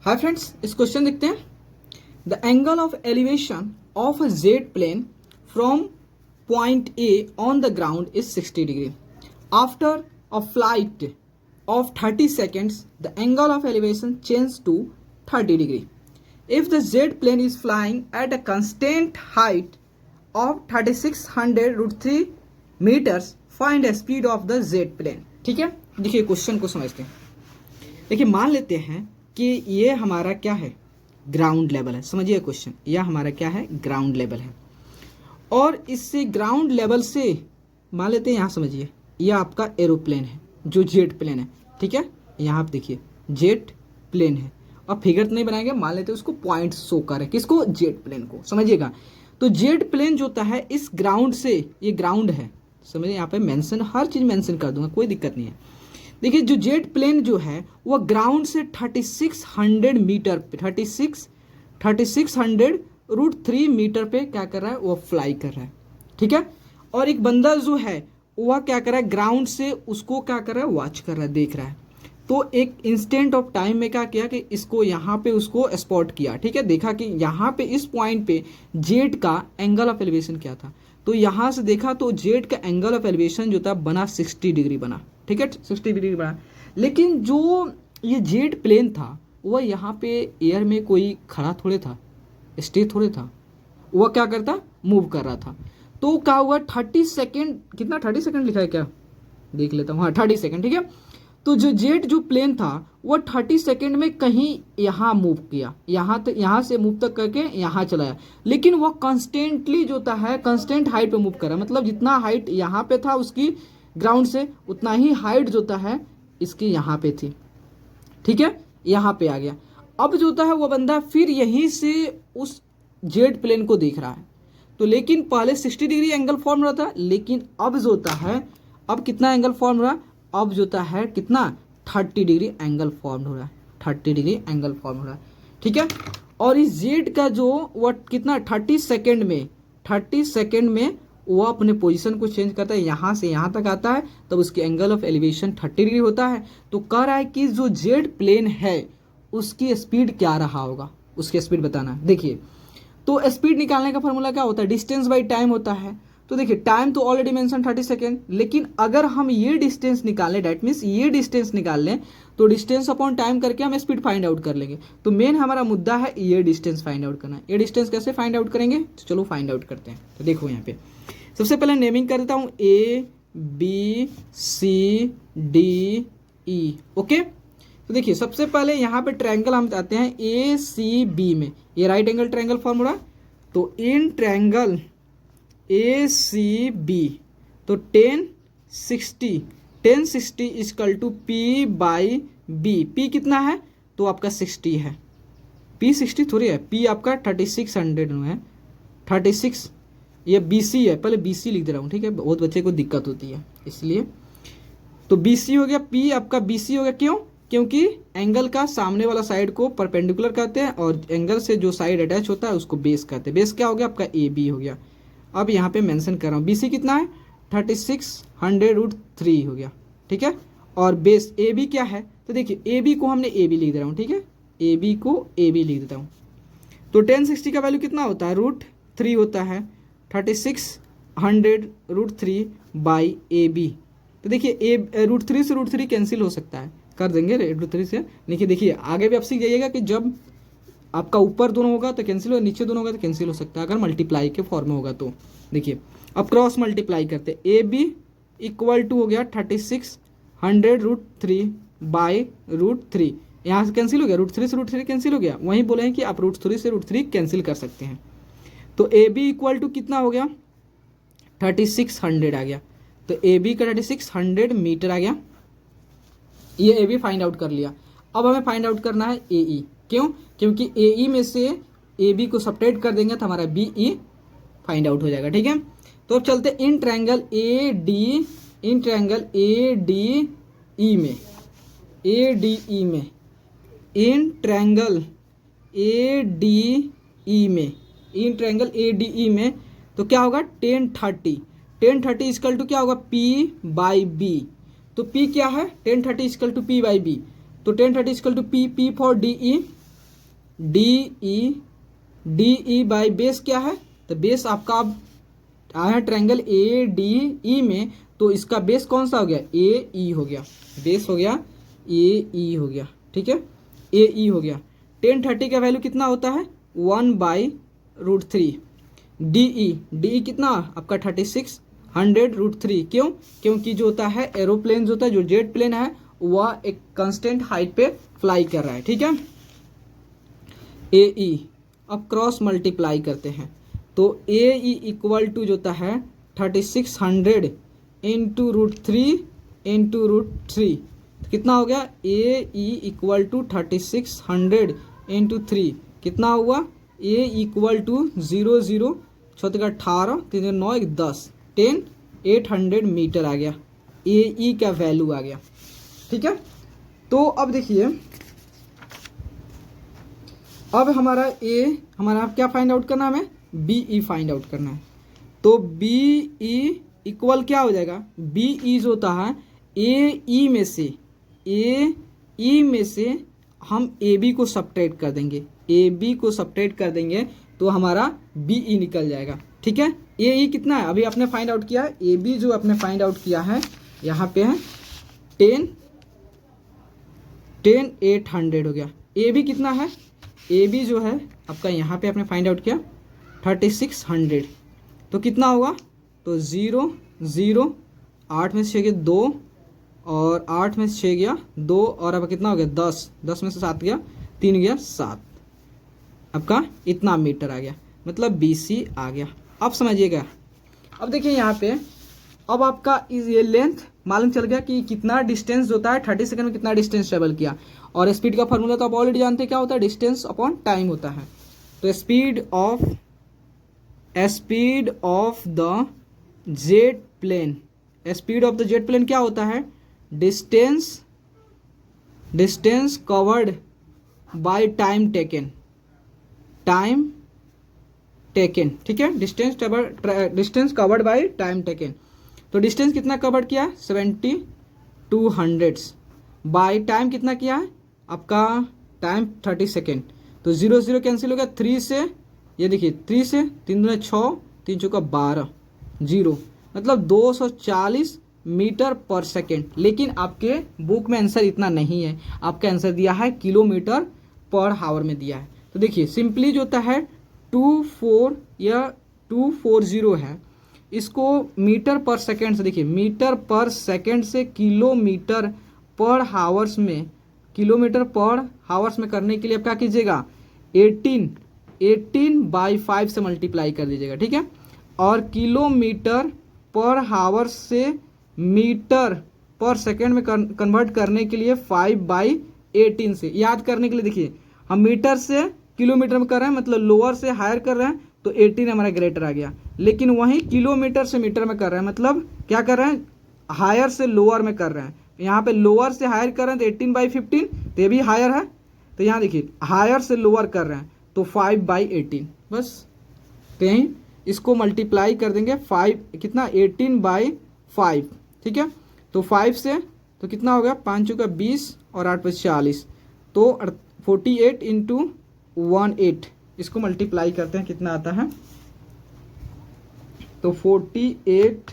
Hi friends, इस question देखते हैं। The angle of elevation of a jet plane from point A on the ground is 60 degree. After a flight of 30 seconds, the angle of elevation changes to 30 degree. If the jet plane is flying at a constant height of 3600 root 3 meters, find a speed of the jet plane. ठीक है, देखिए question को समझते हैं। देखिए मान लेते हैं कि ये हमारा क्या है, ग्राउंड लेवल है। समझिए क्वेश्चन, यह हमारा क्या है, ग्राउंड लेवल है। और इससे ग्राउंड लेवल से मान लेते हैं, यहाँ समझिए यह आपका एरोप्लेन है जो जेट प्लेन है। ठीक है, यहाँ आप देखिए जेट प्लेन है। अब फिगर तो नहीं बनाएंगे, मान लेते हैं उसको पॉइंट शो कर है, किसको, जेट प्लेन को। समझिएगा, तो जेट प्लेन जो होता है इस ग्राउंड से, ये ग्राउंड है, समझिए यहाँ पे मेंशन, हर चीज मेंशन कर दूंगा, कोई दिक्कत नहीं है। देखिए जो जेट प्लेन जो है वह ग्राउंड से 3600 मीटर पे 3600 रूट 3 मीटर पे क्या कर रहा है, वो फ्लाई कर रहा है। ठीक है, और एक बंदा जो है वह क्या कर रहा है, ग्राउंड से उसको क्या कर रहा है, वॉच कर रहा है, देख रहा है। तो एक इंस्टेंट ऑफ टाइम में क्या किया कि इसको यहाँ पे उसको स्पॉट किया। ठीक है, देखा कि यहाँ पे इस पॉइंट पे जेट का एंगल ऑफ एलिवेशन क्या था, तो यहाँ से देखा तो जेट का एंगल ऑफ एलिवेशन जो था बना 60 डिग्री बना। ठीक है, 60 डिग्री बना। लेकिन जो ये जेट प्लेन था वह यहाँ पे एयर में कोई खड़ा थोड़े था, स्टे थोड़े था, वह क्या करता, मूव कर रहा था। तो क्या हुआ, 30 सेकेंड, कितना 30 सेकेंड लिखा है क्या, देख लेता हूँ, हाँ 30 सेकेंड। ठीक है, तो जो जेट जो प्लेन था वो 30 सेकेंड में कहीं यहाँ मूव किया, यहाँ तक, यहाँ से मूव तक करके यहाँ चलाया। लेकिन वो कंस्टेंटली जो होता है कंस्टेंट हाइट पे मूव कर रहा है, मतलब जितना हाइट यहाँ पे था उसकी ग्राउंड से, उतना ही हाइट जो होता है इसकी यहाँ पे थी। ठीक है, यहाँ पे आ गया। अब जो होता है वो बंदा फिर यहीं से उस जेट प्लेन को देख रहा है। तो लेकिन पहले 60 डिग्री एंगल फॉर्म रहा था, लेकिन अब जो होता है, अब कितना एंगल फॉर्म रहा, अब जो होता है कितना, 30 डिग्री एंगल फॉर्म हो रहा है, 30 डिग्री एंगल फॉर्म हो रहा है। ठीक है, और इस जेट का जो वो कितना 30 सेकेंड में वो अपने पोजीशन को चेंज करता है, यहाँ से यहाँ तक आता है, तब उसकी एंगल ऑफ एलिवेशन 30 डिग्री होता है। तो कह रहा है कि जो जेट प्लेन है उसकी स्पीड क्या रहा होगा, उसकी स्पीड बताना है। देखिए, तो स्पीड निकालने का फॉर्मूला क्या होता है, डिस्टेंस बाई टाइम होता है। तो देखिए टाइम तो ऑलरेडी मेंशन 30 सेकेंड, लेकिन अगर हम ये डिस्टेंस निकाल लें, डेट मीन्स ये डिस्टेंस निकाल लें, तो डिस्टेंस अपॉन टाइम करके हम स्पीड फाइंड आउट कर लेंगे। तो मेन हमारा मुद्दा है ये डिस्टेंस फाइंड आउट करना है। ये डिस्टेंस कैसे फाइंड आउट करेंगे, तो चलो फाइंड आउट करते हैं। तो देखो यहाँ पे सबसे पहले नेमिंग कर देता हूँ, A B C D E। Okay, तो देखिए सबसे पहले यहाँ पे ट्रायंगल हम चाहते हैं ACB में, ये राइट एंगल ट्रायंगल फॉर्म हो रहा है। तो इन ट्रायंगल ACB, तो 1060 equal to P by B। P कितना है, तो आपका 60 है, P 60 थोड़ी है, P आपका 3600 में है, 36, ये BC है, पहले BC लिख दे रहा हूँ। ठीक है, बहुत बच्चे को दिक्कत होती है इसलिए। तो BC हो गया, P आपका BC हो गया, क्यों, क्योंकि एंगल का सामने वाला साइड को परपेंडिकुलर कहते हैं और एंगल से जो साइड अटैच होता है उसको बेस कहते हैं। बेस क्या हो गया आपका, AB हो गया। अब यहाँ पे मेंशन कर रहा हूँ, BC कितना है, 3600 रूट 3 हो गया। ठीक है, और बेस AB क्या है, तो देखिए AB को हमने AB लिख दे रहा हूँ। ठीक है, AB को AB लिख देता हूँ। तो 1060 का वैल्यू कितना होता है, रूट 3 होता है, 3600 रूट 3 बाई AB। तो देखिए रूट 3 से रूट 3 कैंसिल हो सकता है, कर देंगे रूट 3 से। देखिए आगे भी आप सीख जाइएगा कि जब आपका ऊपर दोनों होगा तो कैंसिल हो, नीचे दोनों होगा तो कैंसिल हो सकता है, अगर मल्टीप्लाई के फॉर्म में होगा तो। देखिए अब क्रॉस मल्टीप्लाई करते, AB इक्वल टू हो गया 3600 रूट 3 बाई रूट 3, यहाँ से कैंसिल हो गया, रूट 3 से रूट 3 कैंसिल हो गया। वहीं बोले हैं कि आप रूट 3 से रूट 3 कैंसिल कर सकते हैं। तो AB इक्वल टू कितना हो गया, 3600 आ गया। तो AB का 3600 मीटर आ गया, ये AB फाइंड आउट कर लिया। अब हमें फाइंड आउट करना है AE, क्यों, क्योंकि AE में से AB को सब्ट्रैक्ट कर देंगे तो हमारा BE फाइंड आउट हो जाएगा। ठीक है, तो अब चलते इन ट्रायंगल ADE में, ADE में, इन ट्रायंगल ADE में, तो क्या होगा 1030 इक्वल टू क्या होगा, P बाई B। तो P क्या है, 1030 equal to P by B। तो 1030 equal to P for DE, D E by base क्या है, तो बेस आपका आया है ट्रायंगल ए डी ई में, तो इसका बेस कौन सा हो गया, ए ई हो गया, बेस हो गया ए ई हो गया, ठीक है, ए ई हो गया। टेन 30 का वैल्यू कितना होता है 1/√3। डी ई कितना आपका 3600√3, क्यों, क्योंकि जो होता है एरोप्लेन जो होता है, जो जेट प्लेन है वह एक कांस्टेंट हाइट पे फ्लाई कर रहा है, ठीक है। ए ई अब क्रॉस मल्टीप्लाई करते हैं, तो ए ई इक्वल टू जो होता है 3600 इंटू √3 इंटू √3, कितना हो गया, ए ई इक्वल टू 3600 इंटू 3 कितना हुआ, ए इक्वल टू 00 छः 18 3 9 10 10 800 मीटर आ गया, ए ई का वैल्यू आ गया, ठीक है। तो अब देखिए, अब हमारा क्या फाइंड आउट करना है, हमें बी ई फाइंड आउट करना है। तो बी ई इक्वल क्या हो जाएगा, बी ई जो होता है ए ई में से हम ए बी को सब्ट्रैक्ट कर देंगे, ए बी को सब्ट्रैक्ट कर देंगे तो हमारा बी ई निकल जाएगा, ठीक है। ए ई कितना है, अभी आपने फाइंड आउट किया है, ए बी जो आपने फाइंड आउट किया है यहाँ पे है 10 800 हो गया। ए बी कितना है, ए बी जो है आपका यहाँ पे आपने फाइंड आउट किया 3600, तो कितना होगा, तो 0 0 8 में से 6 गया 2 और 8 में से 6 गया 2 और अब कितना हो गया 10 10 में से 7 गया 3 गया 7, आपका इतना मीटर आ गया, मतलब बी सी आ गया। अब समझिएगा, अब देखिए यहाँ पे, अब आपका ये लेंथ मालूम चल गया कि कितना डिस्टेंस होता है 30 सेकंड में कितना डिस्टेंस ट्रेवल किया, और स्पीड का फॉर्मूला तो आप ऑलरेडी जानते हैं क्या होता है, डिस्टेंस अपॉन टाइम होता है। तो speed of the jet plane, speed of the jet plane क्या होता है, distance covered by time taken, ठीक है, distance covered by time taken. तो डिस्टेंस कितना कवर्ड किया है 7200, बाय टाइम कितना किया है आपका टाइम 30 सेकेंड, तो 0 0 कैंसिल हो गया, 3 से ये देखिए 3 से 3 दूनी 6 3 चौका 12 0, मतलब 240 मीटर पर सेकेंड। लेकिन आपके बुक में आंसर इतना नहीं है, आपका आंसर दिया है किलोमीटर पर हावर में दिया है। तो देखिए सिंपली जो होता है 240 है, इसको मीटर पर सेकेंड से, देखिए मीटर पर सेकेंड से किलोमीटर पर हावर्स में करने के लिए आप क्या कीजिएगा 18/5 से मल्टीप्लाई कर दीजिएगा, ठीक है। और किलोमीटर पर हावर से मीटर पर सेकेंड में कन्वर्ट करने के लिए 5/18 से, याद करने के लिए देखिए हम मीटर से किलोमीटर में कर रहे हैं, मतलब लोअर से हायर कर रहे हैं, तो 18 हमारा ग्रेटर आ गया। लेकिन वहीं किलोमीटर से मीटर में कर रहे हैं, मतलब क्या कर रहे हैं, हायर से लोअर में कर रहे हैं। यहाँ पे लोअर से हायर कर रहे हैं तो 18/15, तो ये भी हायर है, तो यहाँ देखिए हायर से लोअर कर रहे हैं तो 5/18, बस। तो यहीं इसको मल्टीप्लाई कर देंगे 5 कितना 18/5, ठीक है। तो 5 से तो कितना हो गया 5 चौका 20 और 8 + 40, तो 48 इंटू 18, इसको मल्टीप्लाई करते हैं कितना आता है, तो 48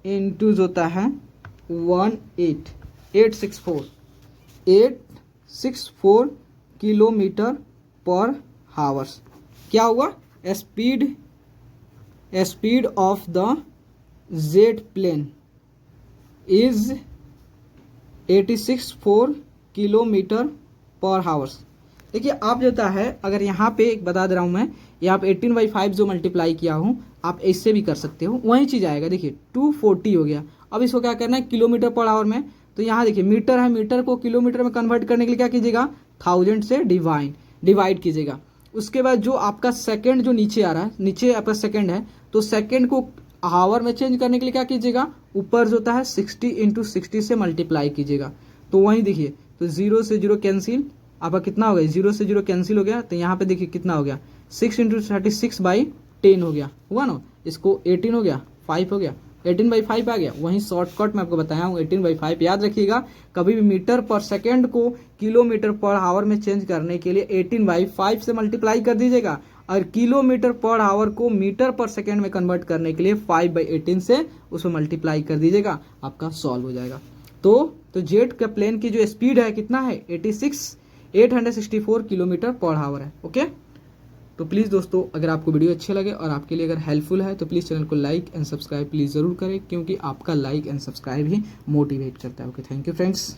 इंटू जो होता है 864 किलोमीटर पर हावर्स। क्या हुआ, speed of the jet plane is 864 kilometre per hours. देखिए आप जो होता है, अगर यहाँ पे एक बता दे रहा हूँ मैं, यहाँ पे 18/5 जो मल्टीप्लाई किया हूँ, आप इससे भी कर सकते हो, वही चीज़ आएगा। देखिए 240 हो गया। अब इसको क्या करना है किलोमीटर पर आवर में, तो यहाँ देखिए मीटर है, मीटर को किलोमीटर में कन्वर्ट करने के लिए क्या कीजिएगा 1000 से डिवाइड कीजिएगा। उसके बाद जो आपका सेकंड जो नीचे आ रहा है, नीचे आपका सेकंड है, तो सेकंड को आवर में चेंज करने के लिए क्या कीजिएगा, ऊपर जो होता है 60 × 60 से मल्टीप्लाई कीजिएगा। तो वहीं देखिए, तो 0 से 0 कैंसिल, आपका कितना हो गया 0 से 0 कैंसिल हो गया, तो यहाँ पे देखिए कितना हो गया 6 × 36/10 हो गया, हुआ ना। इसको 18 हो गया, 5 हो गया, 18/5 आ गया। वहीं शॉर्टकट मैं आपको बताया हूँ 18/5 याद रखिएगा। कभी भी मीटर पर सेकेंड को किलोमीटर पर आवर में चेंज करने के लिए 18/5 से मल्टीप्लाई कर दीजिएगा, और किलोमीटर पर आवर को मीटर पर सेकेंड में कन्वर्ट करने के लिए 5/18 से उसमें मल्टीप्लाई कर दीजिएगा, आपका सॉल्व हो जाएगा। तो जेट का प्लेन की जो स्पीड है कितना है 864 किलोमीटर पर आवर है। ओके, तो प्लीज़ दोस्तों अगर आपको वीडियो अच्छे लगे और आपके लिए अगर हेल्पफुल है तो प्लीज़ चैनल को लाइक एंड सब्सक्राइब प्लीज़ ज़रूर करें, क्योंकि आपका like and subscribe he motivate करता है। Okay, thank you friends.